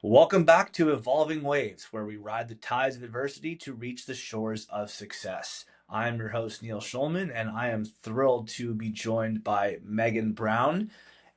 Welcome back to Evolving Waves, where we ride the tides of adversity to reach the shores of success. I'm your host, Neil Schulman, and I am thrilled to be joined by Megan Brown,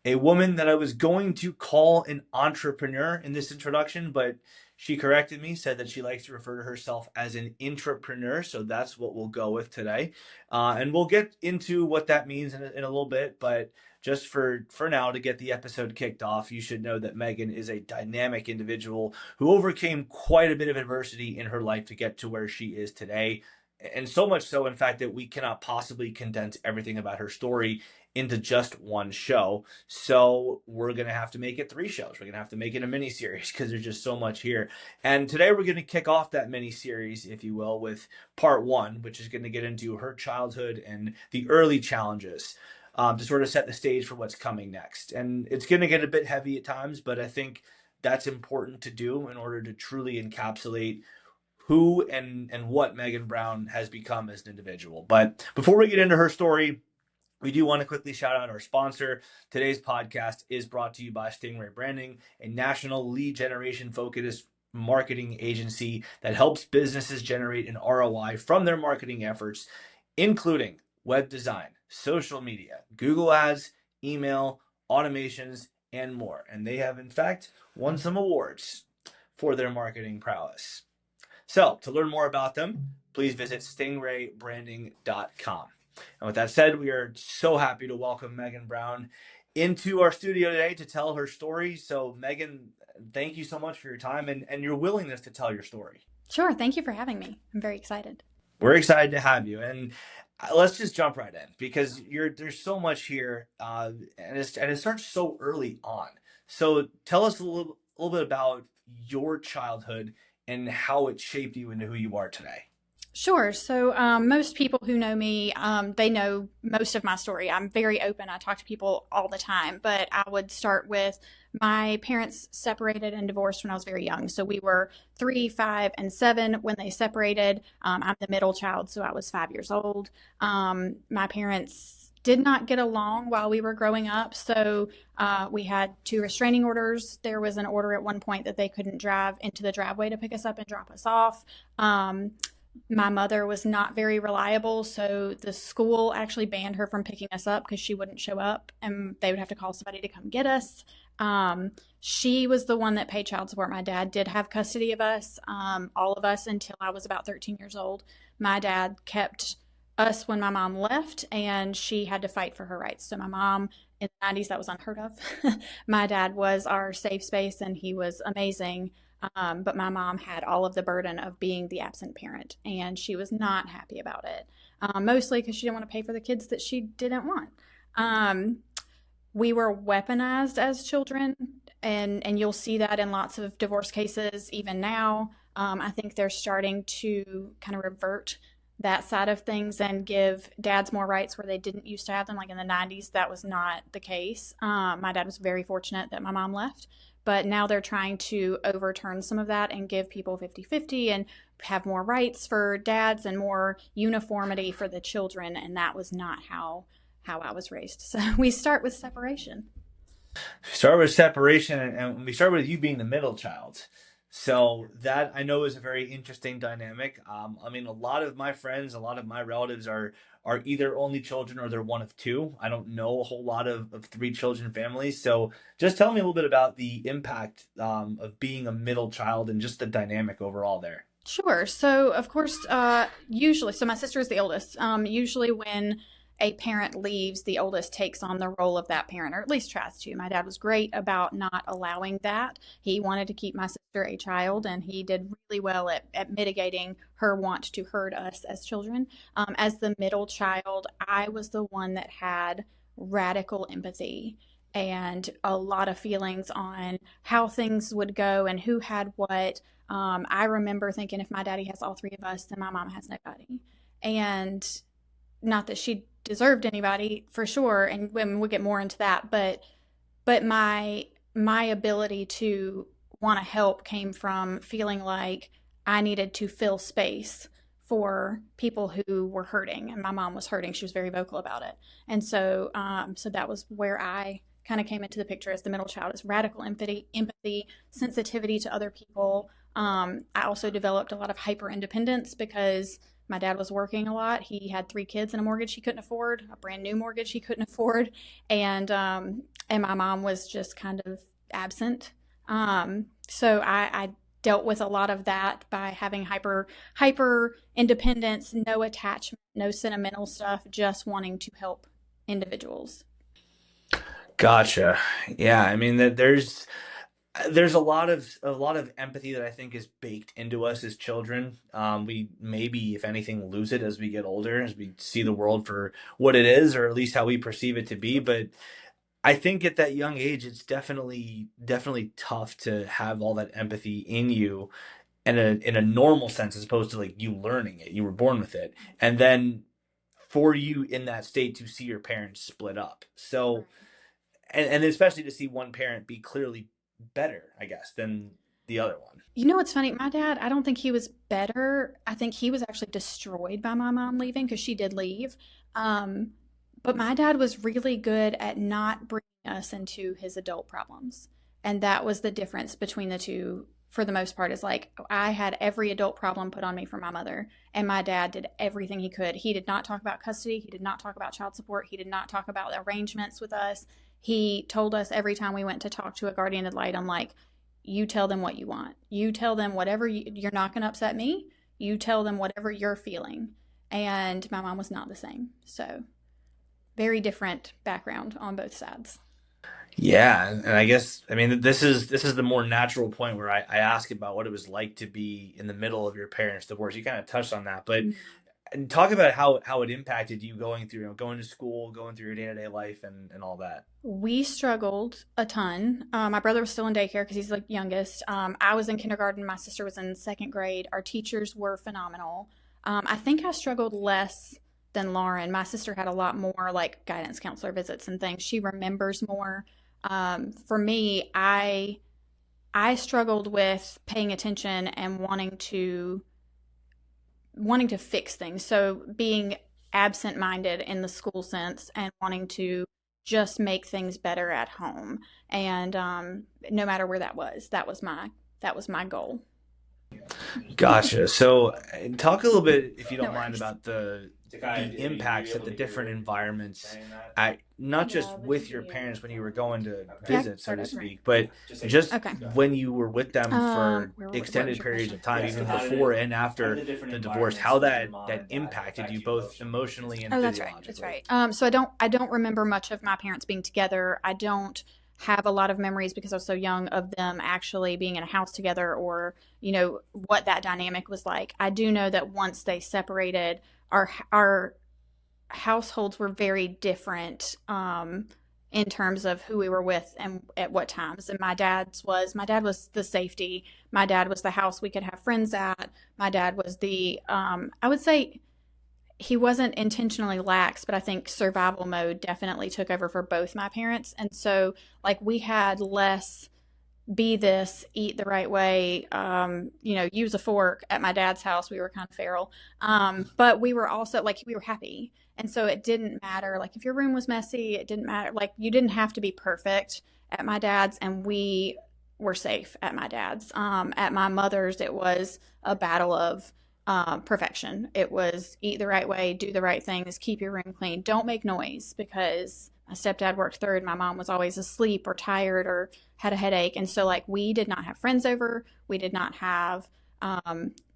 a woman that I was going to call an entrepreneur in this introduction, but she corrected me, said that she likes to refer to herself as an intrapreneur, so that's what we'll go with today. And we'll get into what that means in a little bit, but just for now, to get the episode kicked off, you should know that Megan is a dynamic individual who overcame quite a bit of adversity in her life to get to where she is today. And so much so, in fact, that we cannot possibly condense everything about her story into just one show. So we're going to have to make it 3 shows. We're going to have to make it a mini series because there's just so much here. And today we're going to kick off that mini series, if you will, with part 1, which is going to get into her childhood and the early challenges. To sort of set the stage for what's coming next. And it's going to get a bit heavy at times, but I think that's important to do in order to truly encapsulate who and what Megan Brown has become as an individual. But before we get into her story, we do want to quickly shout out our sponsor. Today's podcast is brought to you by Stingray Branding, a national lead generation focused marketing agency that helps businesses generate an ROI from their marketing efforts, including web design, social media, Google Ads, email, automations, and more. And they have, in fact, won some awards for their marketing prowess. So, to learn more about them, please visit stingraybranding.com. And with that said, we are so happy to welcome Megan Brown into our studio today to tell her story. So, Megan, thank you so much for your time and your willingness to tell your story. Sure. Thank you for having me. I'm very excited. We're excited to have you. And let's just jump right in because there's so much here, and it starts so early on. So, tell us a little bit about your childhood and how it shaped you into who you are today. Sure. So, most people who know me, they know most of my story. I'm very open. I talk to people all the time, but I would start with my parents separated and divorced when I was very young. So we were 3, 5, and 7 when they separated. I'm the middle child, so I was 5 years old. My parents did not get along while we were growing up. So we had 2 restraining orders. There was an order at one point that they couldn't drive into the driveway to pick us up and drop us off. My mother was not very reliable, so the school actually banned her from picking us up because she wouldn't show up and they would have to call somebody to come get us. She was the one that paid child support. My dad did have custody of us, all of us, until I was about 13 years old. My dad kept us when my mom left, and she had to fight for her rights. So my mom, in the 90s, that was unheard of. My dad was our safe space, and he was amazing. But my mom had all of the burden of being the absent parent, and she was not happy about it, mostly because she didn't want to pay for the kids that she didn't want. Um, we were weaponized as children, and you'll see that in lots of divorce cases even now. I think they're starting to kind of revert that side of things and give dads more rights where they didn't used to have them. Like in the 90s, that was not the case. My dad was very fortunate that my mom left, but now they're trying to overturn some of that and give people 50-50 and have more rights for dads and more uniformity for the children. And that was not how I was raised. So we start with separation. Start with separation, and we start with you being the middle child. So that I know is a very interesting dynamic. I mean, a lot of my friends, a lot of my relatives are either only children or they're one of two. I don't know a whole lot of 3 children families. So just tell me a little bit about the impact of being a middle child and just the dynamic overall there. Sure. So, of course, usually, so my sister is the oldest. Usually, when a parent leaves, the oldest takes on the role of that parent, or at least tries to. My dad was great about not allowing that. He wanted to keep my sister a child, and he did really well at mitigating her want to hurt us as children. As the middle child, I was the one that had radical empathy and a lot of feelings on how things would go and who had what. I remember thinking if my daddy has all 3 of us, then my mom has nobody. And not that she deserved anybody for sure, and when we'll get more into that, but my ability to want to help came from feeling like I needed to fill space for people who were hurting, and my mom was hurting. She was very vocal about it, and so that was where I kind of came into the picture as the middle child is radical empathy, sensitivity to other people. I also developed a lot of hyper independence because my dad was working a lot. He had 3 kids and a mortgage he couldn't afford, a brand new mortgage he couldn't afford, and my mom was just kind of absent. So I dealt with a lot of that by having hyper independence, no attachment, no sentimental stuff, just wanting to help individuals. Gotcha. Yeah, I mean that there's a lot of empathy that I think is baked into us as children. We maybe, if anything, lose it as we get older, as we see the world for what it is, or at least how we perceive it to be. But I think at that young age, it's definitely tough to have all that empathy in you in a normal sense, as opposed to like you learning it. You were born with it, and then for you in that state to see your parents split up. So and especially to see one parent be clearly better, I guess, than the other one. You know what's funny? My dad, I don't think he was better. I think he was actually destroyed by my mom leaving because she did leave. Um, but my dad was really good at not bringing us into his adult problems. And that was the difference between the two for the most part is like I had every adult problem put on me from my mother, and my dad did everything he could. He did not talk about custody. He did not talk about child support. He did not talk about arrangements with us. He told us every time we went to talk to a guardian ad litem, like, you tell them what you want. You tell them whatever you're not going to upset me. You tell them whatever you're feeling. And my mom was not the same. So, very different background on both sides. Yeah, and I guess I mean this is the more natural point where I ask about what it was like to be in the middle of your parents' divorce. You kind of touched on that, but and talk about how it impacted you going through, going to school, going through your day-to-day life and all that. We struggled a ton. My brother was still in daycare because he's the youngest. I was in kindergarten. My sister was in second grade. Our teachers were phenomenal. I think I struggled less than Lauren. My sister had a lot more like guidance counselor visits and things. She remembers more. For me, I struggled with paying attention and wanting to fix things. So being absent minded in the school sense and wanting to just make things better at home. And no matter where that was my goal. Gotcha. So, talk a little bit, if you No don't mind, worries. about the impacts that the different environments, at not just with your parents when you were going to Yeah, I can visit, so start to over. speak, but just Okay. when you were with them for What was extended your periods of question? time, even before and after the divorce, how that impacted you both emotionally and Oh, that's right. That's physiologically. right. So I don't remember much of my parents being together. I don't have a lot of memories because I was so young of them actually being in a house together or what that dynamic was like. I do know that once they separated, our households were very different in terms of who we were with and at what times. And my dad was the safety. My dad was the house we could have friends at. My dad was the I would say he wasn't intentionally lax, but I think survival mode definitely took over for both my parents. And so, like, we had less be this, eat the right way, use a fork at my dad's house. We were kind of feral. But we were also like, we were happy. And so it didn't matter. Like, if your room was messy, it didn't matter. Like, you didn't have to be perfect at my dad's, and we were safe at my dad's. At my mother's, it was a battle of perfection. It was eat the right way, do the right things, keep your room clean, don't make noise because my stepdad worked third. My mom was always asleep or tired or had a headache. And so, like, we did not have friends over. We did not have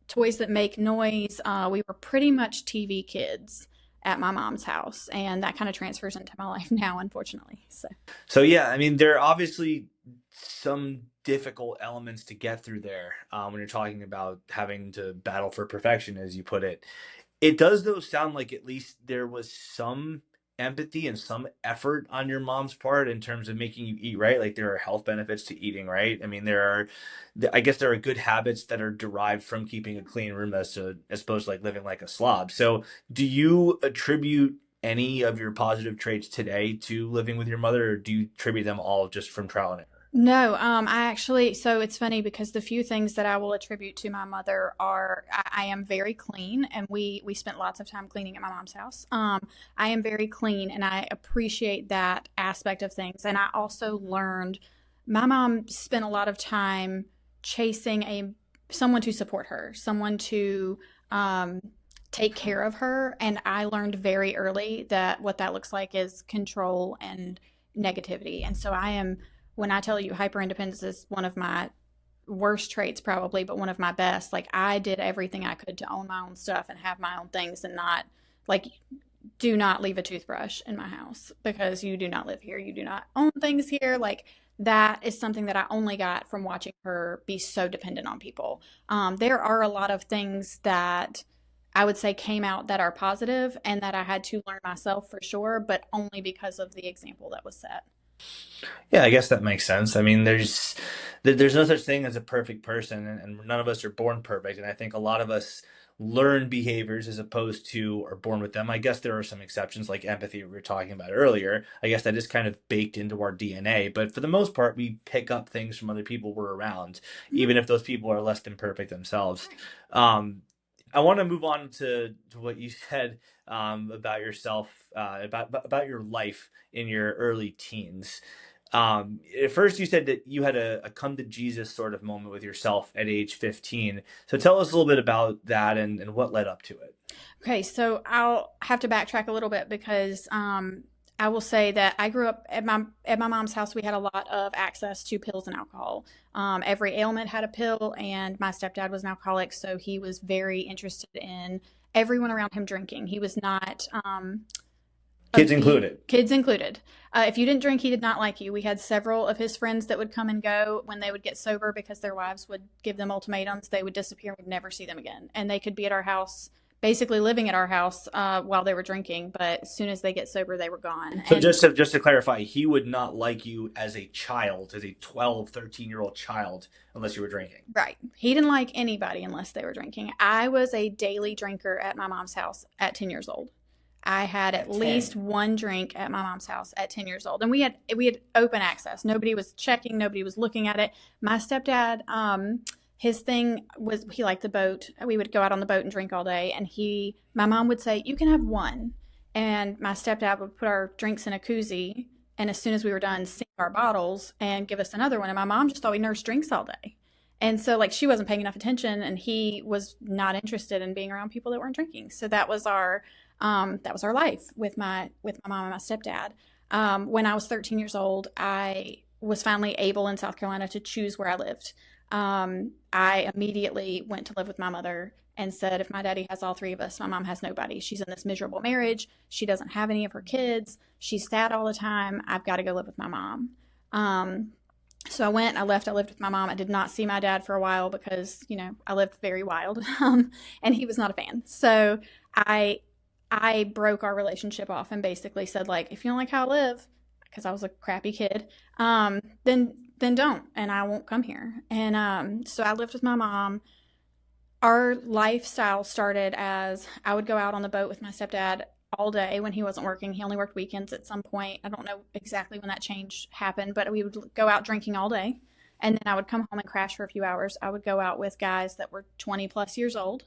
toys that make noise. We were pretty much TV kids at my mom's house. And that kind of transfers into my life now, unfortunately. So, So yeah, I mean, there are obviously some difficult elements to get through there when you're talking about having to battle for perfection, as you put it. It does, though, sound like at least there was some empathy and some effort on your mom's part in terms of making you eat right. Like there are health benefits to eating right. I mean, I guess there are good habits that are derived from keeping a clean room as opposed to like living like a slob. So, do you attribute any of your positive traits today to living with your mother, or do you attribute them all just from trial and error? No, I actually, so it's funny because the few things that I will attribute to my mother are I am very clean, and we spent lots of time cleaning at my mom's house. I am very clean, and I appreciate that aspect of things. And I also learned my mom spent a lot of time chasing a someone to support her, someone to um, take care of her, and I learned very early that what that looks like is control and negativity. And so I am when I tell you hyper independence is one of my worst traits, probably, but one of my best. Like, I did everything I could to own my own stuff and have my own things and not, like, do not leave a toothbrush in my house because you do not live here. You do not own things here. Like, that is something that I only got from watching her be so dependent on people. There are a lot of things that I would say came out that are positive and that I had to learn myself for sure, but only because of the example that was set. Yeah, I guess that makes sense. I mean, there's no such thing as a perfect person, and none of us are born perfect. And I think a lot of us learn behaviors as opposed to are born with them. I guess there are some exceptions, like empathy we were talking about earlier. I guess that is kind of baked into our DNA. But for the most part, we pick up things from other people we're around, even if those people are less than perfect themselves. Um, I want to move on to what you said about yourself, about your life in your early teens. At first, you said that you had a come to Jesus sort of moment with yourself at age 15. So tell us a little bit about that and what led up to it. Okay, so I'll have to backtrack a little bit because I will say that I grew up at my mom's house. We had a lot of access to pills and alcohol. Every ailment had a pill, and my stepdad was an alcoholic, so he was very interested in everyone around him drinking. He was not Kids included. kids included. If you didn't drink, he did not like you. We had several of his friends that would come and go when they would get sober because their wives would give them ultimatums. They would disappear and we'd never see them again. And they could be at our house, basically living at our house while they were drinking. But as soon as they get sober, they were gone. So And just to clarify, he would not like you as a child, as a 12, 13-year-old child, unless you were drinking. right, he didn't like anybody unless they were drinking. I was a daily drinker at my mom's house at 10 years old. I had at At least 10. one drink at my mom's house at 10 years old. And we had open access. Nobody was checking, nobody was looking at it. My stepdad, his thing was he liked the boat. We would go out on the boat and drink all day, and my mom would say, "You can have one." And my stepdad would put our drinks in a koozie, and as soon as we were done, sink our bottles and give us another one. And my mom just thought we nursed drinks all day. And so, like, she wasn't paying enough attention, and he was not interested in being around people that weren't drinking. So that was our life with my mom and my stepdad. When I was 13 years old, I was finally able in South Carolina to choose where I lived. I immediately went to live with my mother and said, if my daddy has all three of us, my mom has nobody. She's in this miserable marriage. She doesn't have any of her kids. She's sad all the time. I've got to go live with my mom. So I went, I left, I lived with my mom. I did not see my dad for a while because, I lived very wild, and he was not a fan. So I I broke our relationship off and basically said, like, if you don't like how I live, because I was a crappy kid, then don't, and I won't come here. And so I lived with my mom. Our lifestyle started as I would go out on the boat with my stepdad all day when he wasn't working. He only worked weekends at some point. I don't know exactly when that change happened, but we would go out drinking all day. And then I would come home and crash for a few hours. I would go out with guys that were 20 plus years old.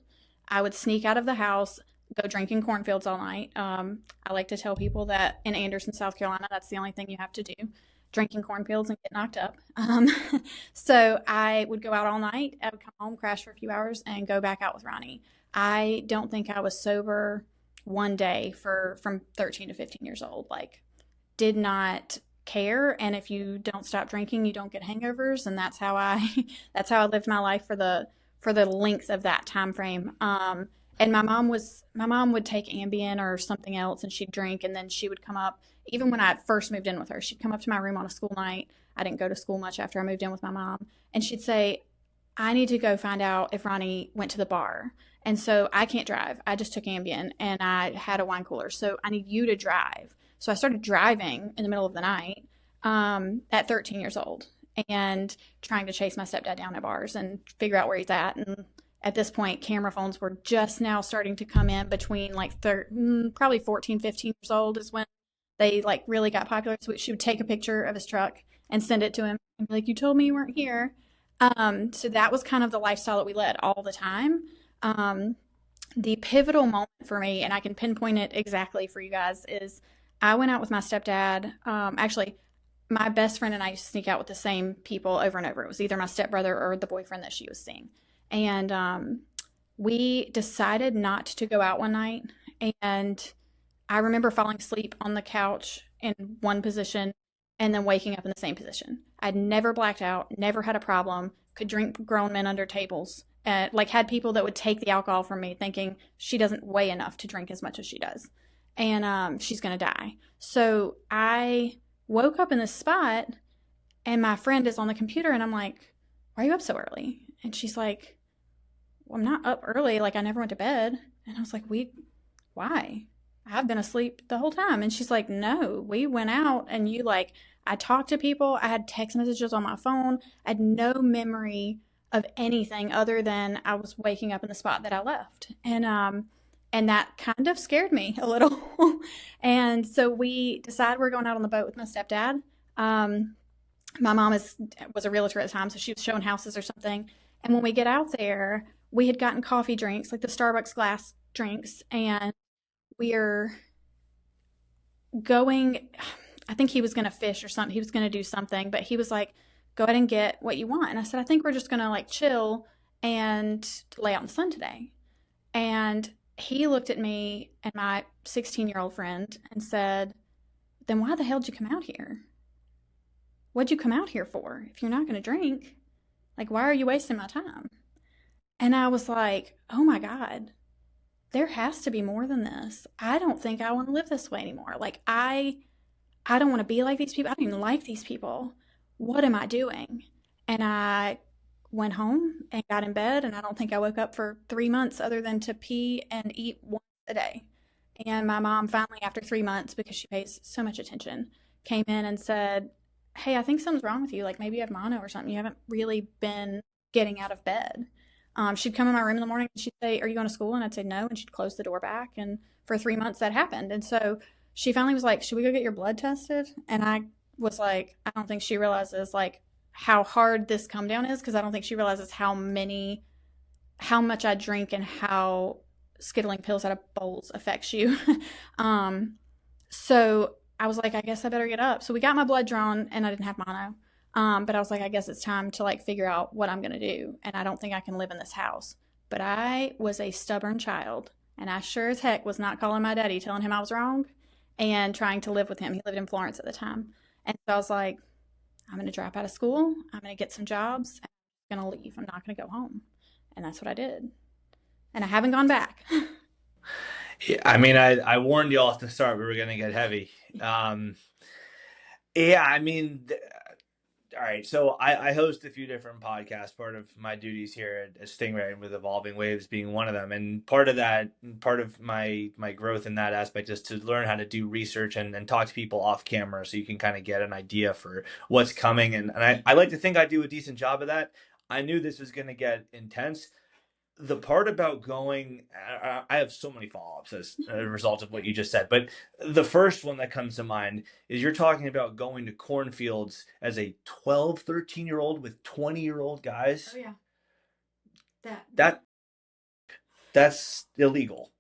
I would sneak out of the house, go drink in cornfields all night. I like to tell people that in Anderson, South Carolina, that's the only thing you have to do, drink in cornfields and get knocked up. So I would go out all night. I would come home, crash for a few hours, and go back out with Ronnie. I don't think I was sober one day from 13 to 15 years old. Like, did not care. And if you don't stop drinking, you don't get hangovers. And that's how I that's how I lived my life for the length of that time frame. And my mom would take Ambien or something else, and she'd drink, and then she would come up. Even when I first moved in with her, she'd come up to my room on a school night. I didn't go to school much after I moved in with my mom, and she'd say, "I need to go find out if Ronnie went to the bar." And so I can't drive. I just took Ambien, and I had a wine cooler, so I need you to drive. So I started driving in the middle of the night at 13 years old and trying to chase my stepdad down at bars and figure out where he's at. And at this point, camera phones were just now starting to come in between like probably 14, 15 years old is when they like really got popular. So she would take a picture of his truck and send it to him and be like, you told me you weren't here. So that was kind of the lifestyle that we led all the time. Um, the pivotal moment for me, and I can pinpoint it exactly for you guys, is I went out with my stepdad. Actually, my best friend and I used to sneak out with the same people over and over. It was either my stepbrother or the boyfriend that she was seeing. And we decided not to go out one night. And I remember falling asleep on the couch in one position and then waking up in the same position. I'd never blacked out, never had a problem, could drink grown men under tables. Like had people that would take the alcohol from me thinking she doesn't weigh enough to drink as much as she does. And she's going to die. So I woke up in this spot and my friend is on the computer and I'm like, why are you up so early? And she's like, well, I'm not up early. Like I never went to bed. And I was like, why? I've been asleep the whole time. And she's like, no, we went out and I talked to people. I had text messages on my phone. I had no memory of anything other than I was waking up in the spot that I left. And that kind of scared me a little. And so we decided we're going out on the boat with my stepdad. My mom was a realtor at the time, so she was showing houses or something. And when we get out there, we had gotten coffee drinks, like the Starbucks glass drinks, and we're going, I think he was going to fish or something. He was going to do something, but he was like, go ahead and get what you want. And I said, I think we're just going to like chill and lay out in the sun today. And he looked at me and my 16-year-old friend and said, then why the hell did you come out here? What'd you come out here for? If you're not going to drink, like, why are you wasting my time? And I was like, oh my God, there has to be more than this. I don't think I want to live this way anymore. Like, I don't want to be like these people. I don't even like these people. What am I doing? And I went home and got in bed, and I don't think I woke up for 3 months other than to pee and eat once a day. And my mom finally, after 3 months, because she pays so much attention, came in and said, hey, I think something's wrong with you. Like maybe you have mono or something. You haven't really been getting out of bed. She'd come in my room in the morning and she'd say, are you going to school? And I'd say no. And she'd close the door back. And for 3 months that happened. And so she finally was like, should we go get your blood tested? And I was like, I don't think she realizes like how hard this come down is, because I don't think she realizes how much I drink and how skittling pills out of bowls affects you. So I was like, I guess I better get up. So we got my blood drawn and I didn't have mono. But I was like, I guess it's time to like figure out what I'm going to do. And I don't think I can live in this house. But I was a stubborn child, and I sure as heck was not calling my daddy, telling him I was wrong and trying to live with him. He lived in Florence at the time. And so I was like, I'm going to drop out of school. I'm going to get some jobs. And I'm going to leave. I'm not going to go home. And that's what I did. And I haven't gone back. Yeah, I mean, I warned you all at the start we were going to get heavy. Yeah, I mean, all right. So I host a few different podcasts. Part of my duties here at Stingray, with Evolving Waves being one of them. And part of my growth in that aspect is to learn how to do research and talk to people off camera, so you can kind of get an idea for what's coming. And I like to think I do a decent job of that. I knew this was going to get intense. The part about going, I have so many follow-ups as a result of what you just said, but the first one that comes to mind is you're talking about going to cornfields as a 12, 13-year-old with 20-year-old guys. Oh, yeah. That's illegal.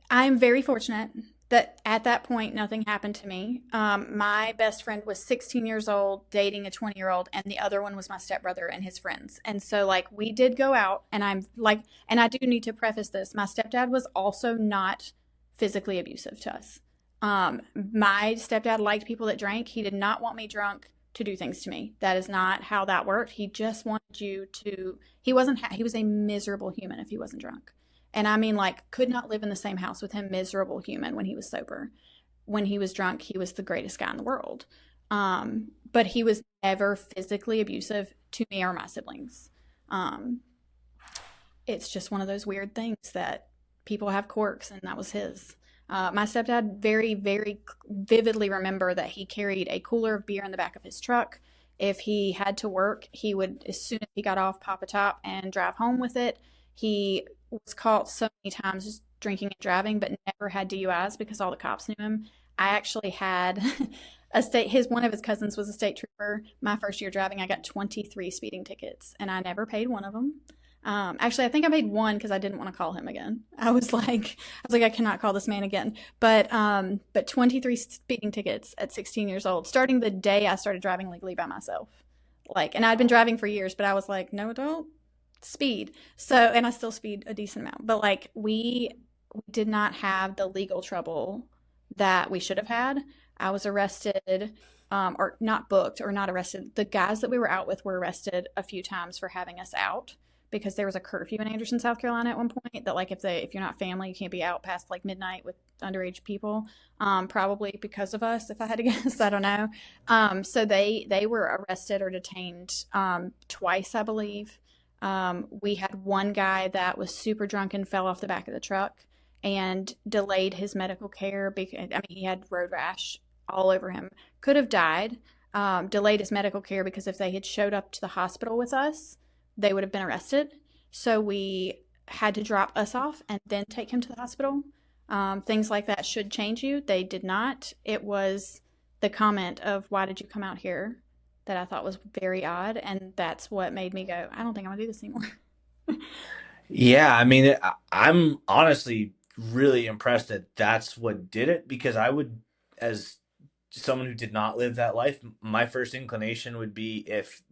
I'm very fortunate that at that point nothing happened to me. My best friend was 16 years old dating a 20-year-old, and the other one was my stepbrother and his friends. And so like we did go out, and and I do need to preface this. My stepdad was also not physically abusive to us. My stepdad liked people that drank. He did not want me drunk to do things to me. That is not how that worked. He just wanted you to, he was a miserable human if he wasn't drunk. And I mean, like, could not live in the same house with him, miserable human when he was sober. When he was drunk, he was the greatest guy in the world. But he was never physically abusive to me or my siblings. It's just one of those weird things that people have quirks, and that was his. My stepdad very, very vividly remember that he carried a cooler of beer in the back of his truck. If he had to work, he would, as soon as he got off, pop a top and drive home with it. He was caught so many times just drinking and driving, but never had DUIs because all the cops knew him. I actually had One of his cousins was a state trooper. My first year driving, I got 23 speeding tickets, and I never paid one of them. Actually, I think I paid one because I didn't want to call him again. I cannot call this man again. But 23 speeding tickets at 16 years old, starting the day I started driving legally by myself. And I'd been driving for years, but I was like, no, don't speed. So, and I still speed a decent amount, but we did not have the legal trouble that we should have had. I was arrested, or not booked or not arrested. The guys that we were out with were arrested a few times for having us out because there was a curfew in Anderson, South Carolina at one point that if you're not family, you can't be out past midnight with underage people. Probably because of us, if I had to guess, I don't know. So they were arrested or detained twice, I believe. We had one guy that was super drunk and fell off the back of the truck and delayed his medical care because he had road rash all over him. Could have died. Delayed his medical care because if they had showed up to the hospital with us, they would have been arrested. So we had to drop us off and then take him to the hospital. Things like that should change you. They did not. It was the comment of, why did you come out here, that I thought was very odd. And that's what made me go, I don't think I'm going to do this anymore. Yeah, I mean, I'm honestly really impressed that that's what did it because I would, as someone who did not live that life, my first inclination would be if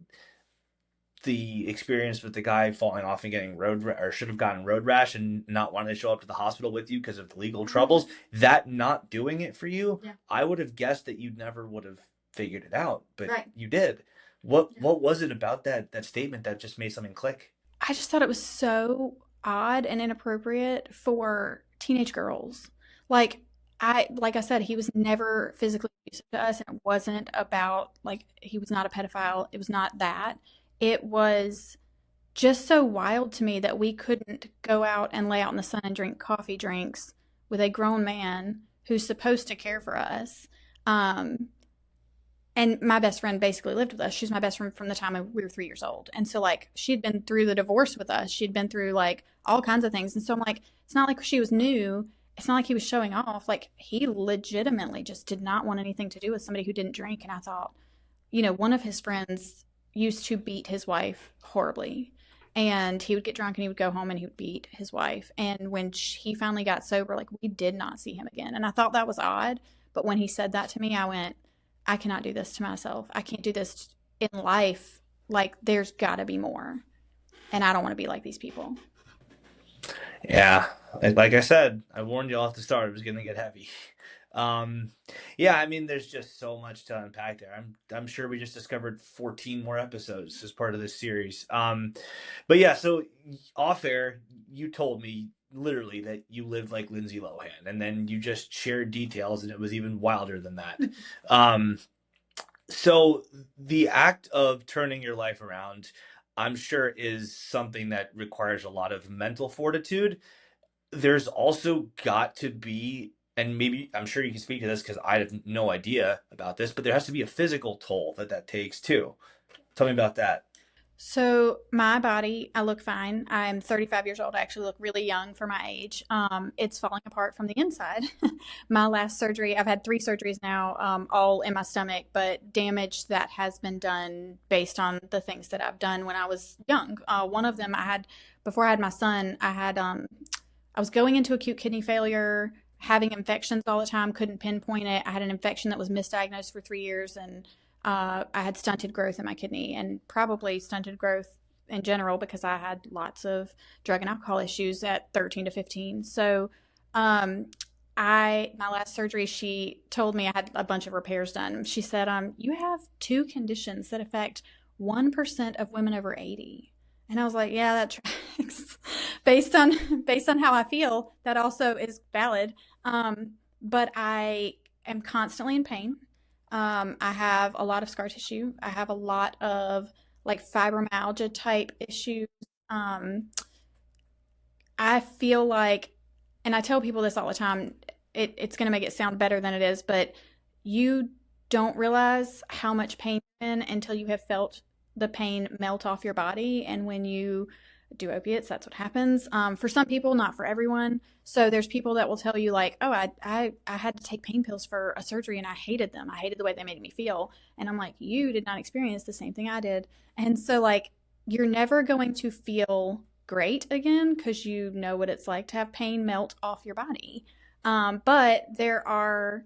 the experience with the guy falling off and getting or should have gotten road rash and not wanting to show up to the hospital with you because of the legal troubles, that not doing it for you, yeah. I would have guessed that you never would have figured it out, but right. You did. What was it about that statement that just made something click? I just thought it was so odd and inappropriate for teenage girls. Like I said, he was never physically abusive to us, and it wasn't about he was not a pedophile. It was not that. It was just so wild to me that we couldn't go out and lay out in the sun and drink coffee drinks with a grown man who's supposed to care for us. And my best friend basically lived with us. She's my best friend from the time we were 3 years old. And so she'd been through the divorce with us. She'd been through all kinds of things. And so I'm it's not like she was new. It's not like he was showing off. He legitimately just did not want anything to do with somebody who didn't drink. And I thought, one of his friends used to beat his wife horribly. And he would get drunk and he would go home and he would beat his wife. And when he finally got sober, we did not see him again. And I thought that was odd. But when he said that to me, I went, I cannot do this to myself. I can't do this in life. There's got to be more. And I don't want to be like these people. Yeah. Like I said, I warned you all at the start, it was going to get heavy. Yeah, I mean, there's just so much to unpack there. I'm sure we just discovered 14 more episodes as part of this series. But yeah, so off air, you told me literally that you lived like Lindsay Lohan, and then you just shared details, and it was even wilder than that. So the act of turning your life around, I'm sure, is something that requires a lot of mental fortitude. There's also got to be, and maybe I'm sure you can speak to this because I have no idea about this, but there has to be a physical toll that takes too. Tell me about that. So my body, I look fine. I'm 35 years old. I actually look really young for my age. It's falling apart from the inside. My last surgery, I've had 3 surgeries now, all in my stomach, but damage that has been done based on the things that I've done when I was young. One of them before I had my son, I was going into acute kidney failure, having infections all the time, couldn't pinpoint it. I had an infection that was misdiagnosed for 3 years, and I had stunted growth in my kidney, and probably stunted growth in general because I had lots of drug and alcohol issues at 13 to 15. So my last surgery, she told me I had a bunch of repairs done. She said, you have 2 conditions that affect 1% of women over 80. And I was like, yeah, that tracks. based on how I feel, that also is valid. But I am constantly in pain. I have a lot of scar tissue. I have a lot of fibromyalgia type issues. I feel like, and I tell people this all the time, it's going to make it sound better than it is, but you don't realize how much pain you're in until you have felt the pain melt off your body. And when you do opiates. That's what happens. For some people, not for everyone. So there's people that will tell you like, oh, I had to take pain pills for a surgery and I hated them. I hated the way they made me feel. And I'm like, you did not experience the same thing I did. And so like, you're never going to feel great again because you know what it's like to have pain melt off your body. But there are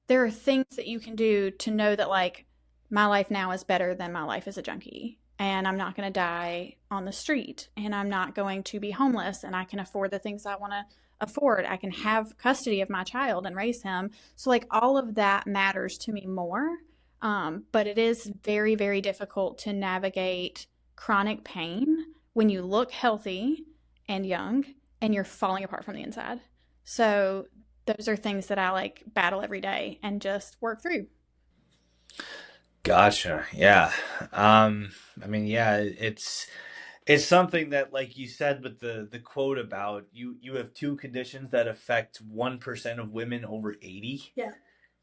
things that you can do to know that like my life now is better than my life as a junkie, and I'm not going to die on the street, and I'm not going to be homeless, and I can afford the things I want to afford. I can have custody of my child and raise him. So like all of that matters to me more. But it is very, very difficult to navigate chronic pain when you look healthy and young and you're falling apart from the inside. So those are things that I like battle every day and just work through. Gotcha. Yeah. I mean, yeah, it's something that, like you said, with the quote about you have two conditions that affect 1% of women over 80. Yeah.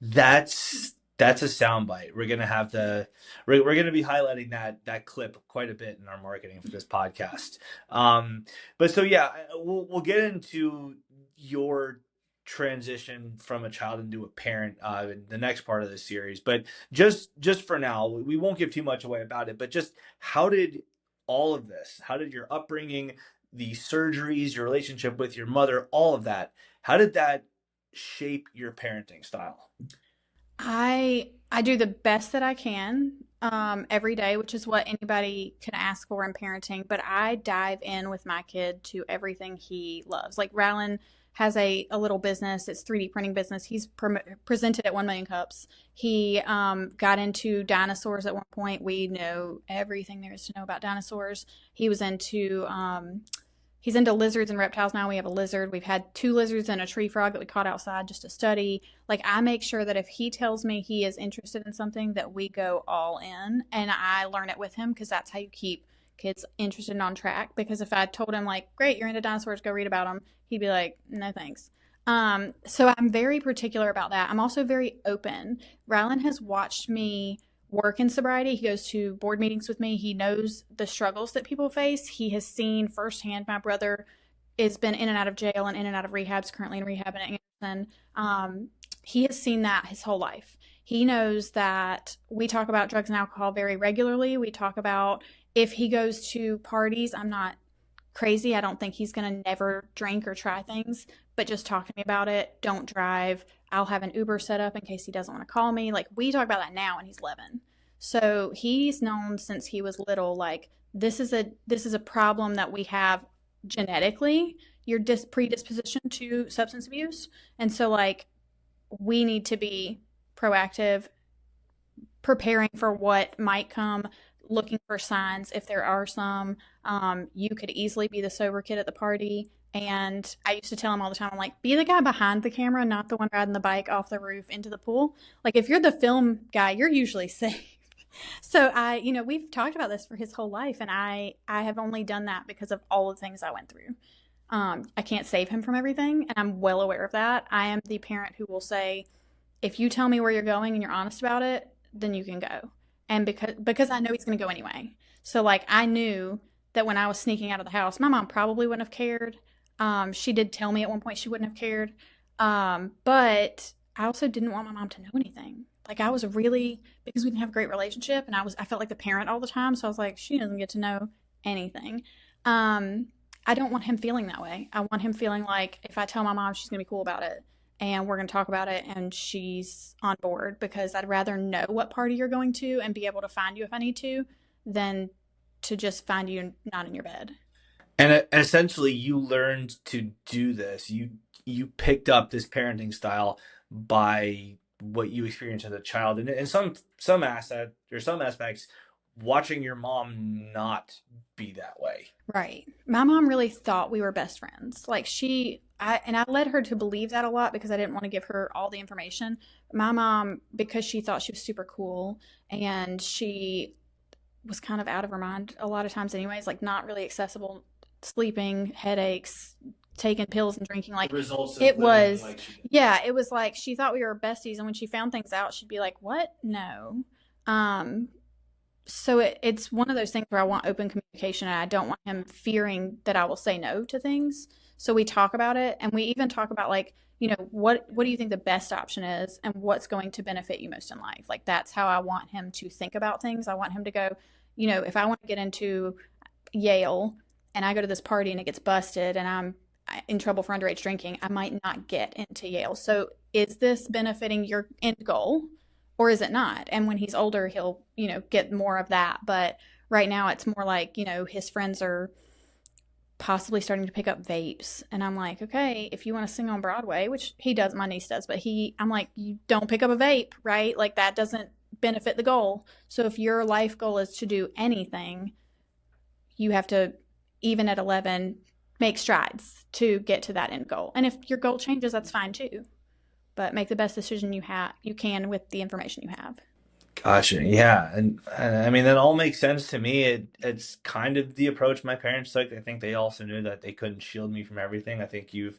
That's a soundbite. We're gonna be highlighting that clip quite a bit in our marketing for this podcast. But so yeah, we'll get into your transition from a child into a parent in the next part of the series. But just for now, we won't give too much away about it. But just how did all of this? How did your upbringing, the surgeries, your relationship with your mother, all of that? How did that shape your parenting style? I do the best that I can every day, which is what anybody can ask for in parenting. But I dive in with my kid to everything he loves. Like Rylan has a little business. It's 3D printing business. He's presented at 1 million cups. He got into dinosaurs at one point. We know everything there is to know about dinosaurs. He was into He's into lizards and reptiles now. We have a lizard. We've had 2 lizards and a tree frog that we caught outside just to study. Like, I make sure that if he tells me he is interested in something, that we go all in and I learn it with him, because that's how you keep kids interested and on track. Because if I told him, like, great, you're into dinosaurs, go read about them, he'd be like, no thanks. So I'm very particular about that. I'm also very open. Rylan has watched me work in sobriety. He goes to board meetings with me. He knows the struggles that people face. He has seen firsthand. My brother has been in and out of jail and in and out of rehabs, currently in rehab in Anderson. He has seen that his whole life. He knows that we talk about drugs and alcohol very regularly. We talk about if he goes to parties, I'm not crazy. I don't think he's going to never drink or try things, but just talk to me about it. Don't drive. I'll have an Uber set up in case he doesn't want to call me. Like, we talk about that now and he's 11. So he's known since he was little, like, this is a problem that we have genetically, your predisposition to substance abuse. And so like we need to be proactive, preparing for what might come, looking for signs if there are some. You could easily be the sober kid at the party. And I used to tell him all the time, I'm like, be the guy behind the camera, not the one riding the bike off the roof into the pool. Like, if you're the film guy, you're usually safe. So we've talked about this for his whole life, and I have only done that because of all the things I went through. I can't save him from everything, and I'm well aware of that. I am the parent who will say, if you tell me where you're going and you're honest about it, then you can go. And because I know he's going to go anyway. So like, I knew that when I was sneaking out of the house, my mom probably wouldn't have cared. She did tell me at one point she wouldn't have cared. But I also didn't want my mom to know anything. Like, I was really, because we didn't have a great relationship, and I felt like the parent all the time. So I was like, she doesn't get to know anything. I don't want him feeling that way. I want him feeling like if I tell my mom, she's going to be cool about it and we're going to talk about it and she's on board, because I'd rather know what party you're going to and be able to find you if I need to than to just find you not in your bed. And essentially, you learned to do this. You picked up this parenting style by what you experienced as a child, and in some aspects, watching your mom not be that way. Right. My mom really thought we were best friends. Like, I led her to believe that a lot because I didn't want to give her all the information. My mom, because she thought she was super cool and she was kind of out of her mind a lot of times anyways, like not really accessible, sleeping, headaches, taking pills and drinking. Like, The results of it living was, like she did. yeah, it was like she thought we were besties. And when she found things out, she'd be like, what? No. Um, So it's one of those things where I want open communication and I don't want him fearing that I will say no to things. So we talk about it and we even talk about like, what do you think the best option is and what's going to benefit you most in life? Like that's how I want him to think about things. I want him to go, if I want to get into Yale and I go to this party and it gets busted and I'm in trouble for underage drinking, I might not get into Yale. So is this benefiting your end goal or is it not? And when he's older, he'll, get more of that. But right now it's more like, his friends are possibly starting to pick up vapes. And I'm like, okay, if you want to sing on Broadway, which he does, my niece does, but I'm like, you don't pick up a vape, right? Like that doesn't benefit the goal. So if your life goal is to do anything, you have to, even at 11, make strides to get to that end goal. And if your goal changes, that's fine too. But make the best decision you can with the information you have. Gotcha. Yeah, and I mean that all makes sense to me. It's kind of the approach my parents took. I think they also knew that they couldn't shield me from everything. I think you've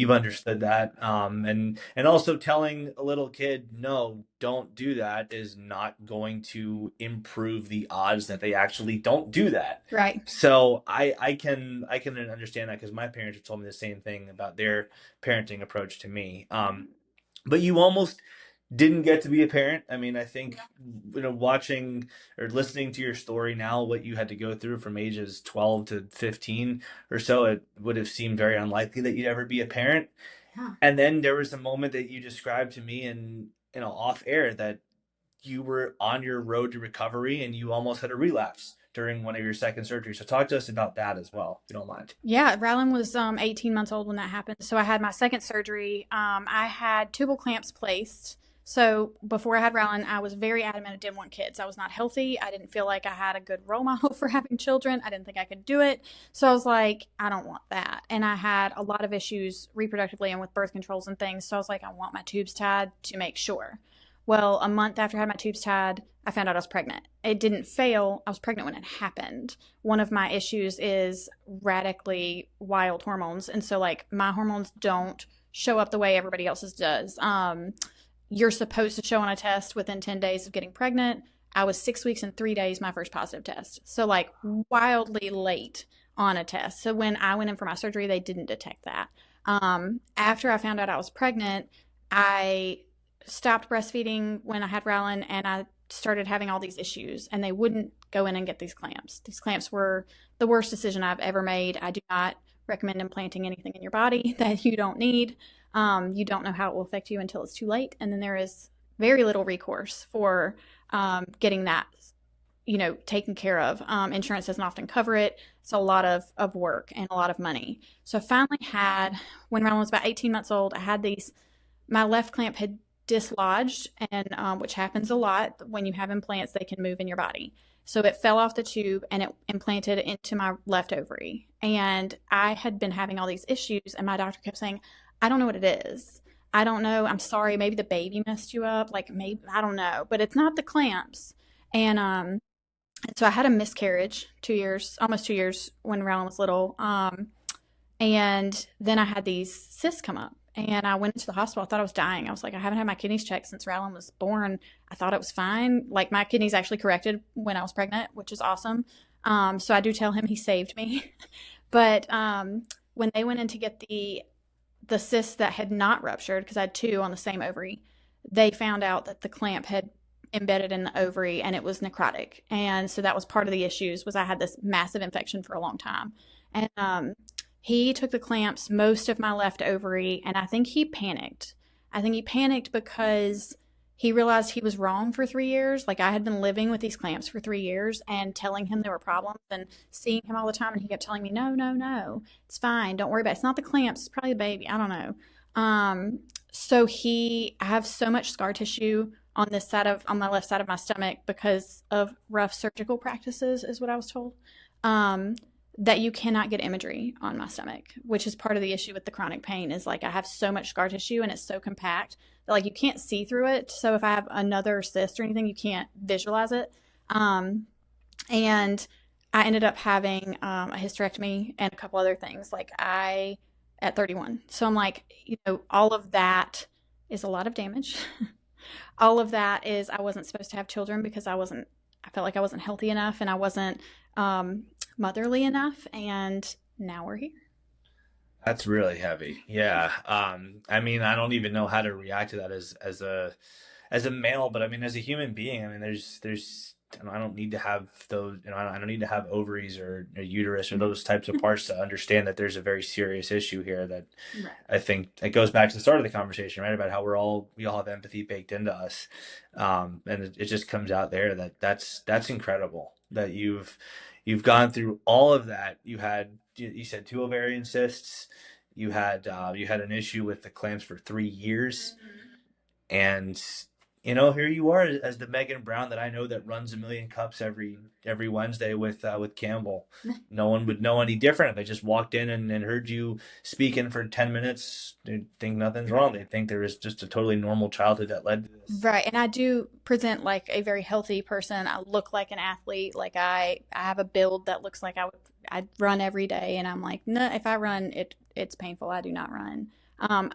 understood that. And also telling a little kid, no, don't do that is not going to improve the odds that they actually don't do that. Right. So I can understand that because my parents have told me the same thing about their parenting approach to me. But you almost didn't get to be a parent. I mean, I think watching or listening to your story now, what you had to go through from ages 12 to 15 or so, it would have seemed very unlikely that you'd ever be a parent. Yeah. And then there was a moment that you described to me in off air that you were on your road to recovery and you almost had a relapse during one of your second surgeries. So talk to us about that as well, if you don't mind. Yeah, Rylan was 18 months old when that happened. So I had my second surgery. I had tubal clamps placed. So before I had Rylan, I was very adamant I didn't want kids. I was not healthy. I didn't feel like I had a good role model for having children. I didn't think I could do it. So I was like, I don't want that. And I had a lot of issues reproductively and with birth controls and things. So I was like, I want my tubes tied to make sure. Well, a month after I had my tubes tied, I found out I was pregnant. It didn't fail. I was pregnant when it happened. One of my issues is radically wild hormones. And so, like, my hormones don't show up the way everybody else's does. You're supposed to show on a test within 10 days of getting pregnant. I was 6 weeks and 3 days my first positive test. So, like, wildly late on a test. So, when I went in for my surgery, they didn't detect that. After I found out I was pregnant, I stopped breastfeeding when I had Rylan and I started having all these issues and they wouldn't go in and get these clamps. These clamps were the worst decision I've ever made. I do not recommend implanting anything in your body that you don't need. You don't know how it will affect you until it's too late. And then there is very little recourse for getting that, taken care of. Insurance doesn't often cover it. It's a lot of work and a lot of money. So I finally when Rylan was about 18 months old, I had my left clamp had dislodged, and which happens a lot when you have implants, they can move in your body. So it fell off the tube and it implanted into my left ovary. And I had been having all these issues, and my doctor kept saying, I don't know what it is. I don't know. I'm sorry. Maybe the baby messed you up. Like, maybe, I don't know. But it's not the clamps. And so I had a miscarriage 2 years, almost 2 years when Rylan was little. And then I had these cysts come up. And I went into the hospital. I thought I was dying. I was like, I haven't had my kidneys checked since Rylan was born. I thought it was fine. Like my kidneys actually corrected when I was pregnant, which is awesome. So I do tell him he saved me. But when they went in to get the cysts that had not ruptured, because I had two on the same ovary, they found out that the clamp had embedded in the ovary and it was necrotic. And so that was part of the issues was I had this massive infection for a long time. And he took the clamps most of my left ovary, and I think he panicked. I think he panicked because he realized he was wrong for 3 years. Like I had been living with these clamps for 3 years and telling him there were problems and seeing him all the time, and he kept telling me, no, no, no, it's fine. Don't worry about it. It's not the clamps. It's probably the baby. I don't know. So I have so much scar tissue on my left side of my stomach because of rough surgical practices, is what I was told. That you cannot get imagery on my stomach, which is part of the issue with the chronic pain is like I have so much scar tissue and it's so compact that like you can't see through it. So if I have another cyst or anything, you can't visualize it. And I ended up having a hysterectomy and a couple other things at 31. So I'm like, all of that is a lot of damage. All of that is I wasn't supposed to have children because I wasn't I felt like I wasn't healthy enough and I wasn't motherly enough. And now we're here. That's really heavy. Yeah. I mean, I don't even know how to react to that as a male, but I mean, as a human being, I mean, there's I don't need to have those, I don't need to have ovaries or a uterus or those types of parts to understand that there's a very serious issue here that Right. I think it goes back to the start of the conversation, right? About how we all have empathy baked into us. And it just comes out there that that's incredible that you've gone through all of that. You said two ovarian cysts. You had an issue with the clamps for 3 years, and here you are as the Megan Brown that I know that runs a million cups every Wednesday with Campbell. No one would know any different if they just walked in and heard you speaking for 10 minutes. They'd think nothing's wrong. They think there is just a totally normal childhood that led to this. Right. And I do present like a very healthy person. I look like an athlete. Like I have a build that looks like I'd run every day. And I'm like, no, if I run, it's painful. I do not run.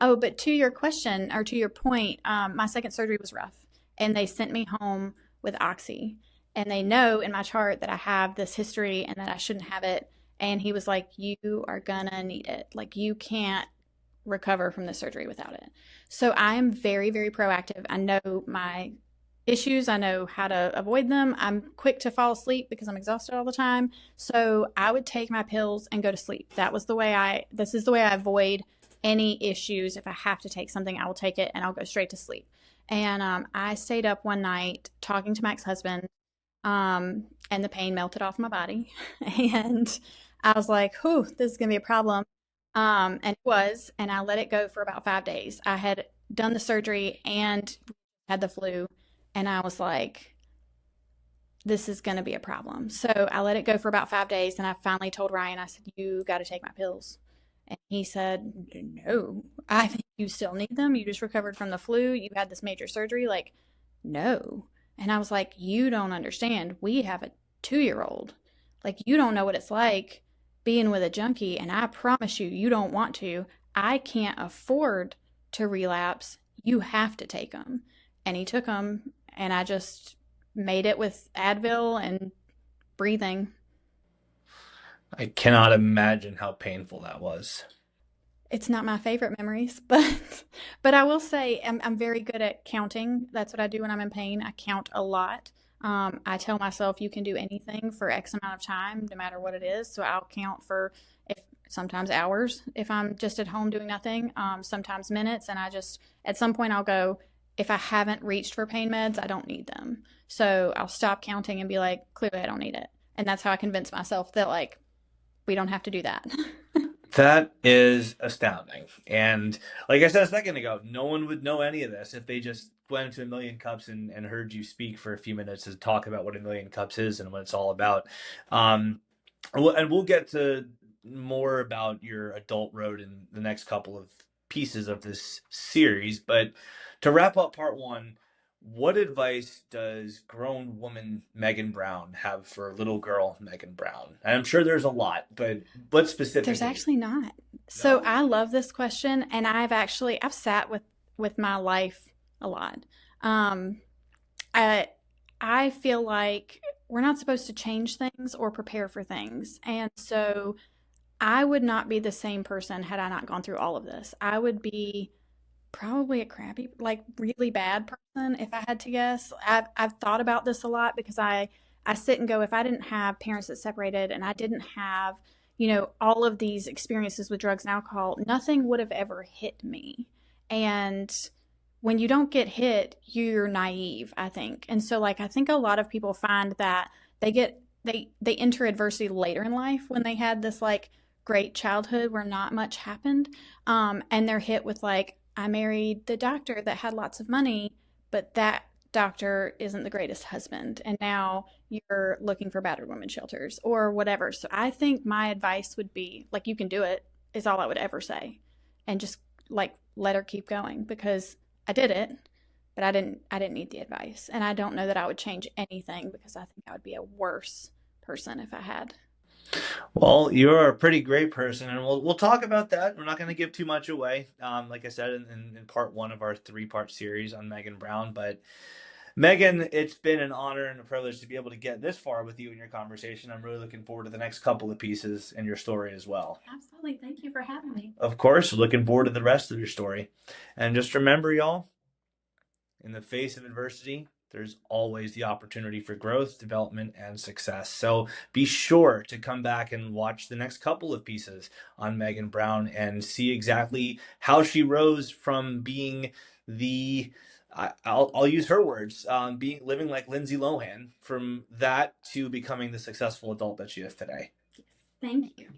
Oh, but to your question or to your point, my second surgery was rough and they sent me home with Oxy and they know in my chart that I have this history and that I shouldn't have it. And he was like, you are gonna need it. Like you can't recover from the surgery without it. So I am very, very proactive. I know my issues, I know how to avoid them. I'm quick to fall asleep because I'm exhausted all the time. So I would take my pills and go to sleep. This is the way I avoid any issues. If I have to take something, I will take it and I'll go straight to sleep. And I stayed up one night talking to my ex husband, and the pain melted off my body. And I was like, whew, this is going to be a problem. And it was, and I let it go for about 5 days. I had done the surgery and had the flu, and I was like, this is going to be a problem. So I let it go for about 5 days, and I finally told Ryan, I said, you got to take my pills. And he said, no, I think you still need them. You just recovered from the flu. You had this major surgery. Like, no. And I was like, you don't understand. We have a 2 year old. Like, you don't know what it's like being with a junkie. And I promise you, you don't want to. I can't afford to relapse. You have to take them. And he took them. And I just made it with Advil and breathing. I cannot imagine how painful that was. It's not my favorite memories, but I will say I'm very good at counting. That's what I do when I'm in pain. I count a lot. I tell myself you can do anything for X amount of time, no matter what it is. So I'll count for if sometimes hours if I'm just at home doing nothing, sometimes minutes, and I just at some point I'll go. If I haven't reached for pain meds, I don't need them. So I'll stop counting and be like, clearly I don't need it, and that's how I convince myself that like we don't have to do that. That is astounding. And like I said a second ago, no one would know any of this if they just went into a million cups and heard you speak for a few minutes to talk about what a million cups is and what it's all about. Um, and we'll get to more about your adult road in the next couple of pieces of this series. But to wrap up part one, what advice does grown woman Megan Brown have for little girl Megan Brown? And I'm sure there's a lot, but what There's specifically? actually not. So No? I love this question, and I've sat with my life a lot. Um, I I feel like we're not supposed to change things or prepare for things, and so I would not be the same person had I not gone through all of this. I would be probably a crappy, like really bad person if I had to guess. I've thought about this a lot because I sit and go, if I didn't have parents that separated and I didn't have, all of these experiences with drugs and alcohol, nothing would have ever hit me. And when you don't get hit, you're naive, I think. And so like I think a lot of people find that they enter adversity later in life when they had this like great childhood where not much happened. And they're hit with like, I married the doctor that had lots of money, but that doctor isn't the greatest husband. And now you're looking for battered women shelters or whatever. So I think my advice would be like, you can do it, is all I would ever say. And just like let her keep going because I did it, but I didn't need the advice. And I don't know that I would change anything because I think I would be a worse person if I had. Well, you're a pretty great person, and we'll talk about that. We're not going to give too much away, like I said in part one of our three-part series on Megan Brown. But Megan, it's been an honor and a privilege to be able to get this far with you in your conversation. I'm really looking forward to the next couple of pieces in your story as well. Absolutely. Thank you for having me. Of course, looking forward to the rest of your story. And just remember, y'all, in the face of adversity, there's always the opportunity for growth, development, and success. So be sure to come back and watch the next couple of pieces on Megan Brown and see exactly how she rose from being the I'll use her words, being living like Lindsay Lohan, from that to becoming the successful adult that she is today. Thank you.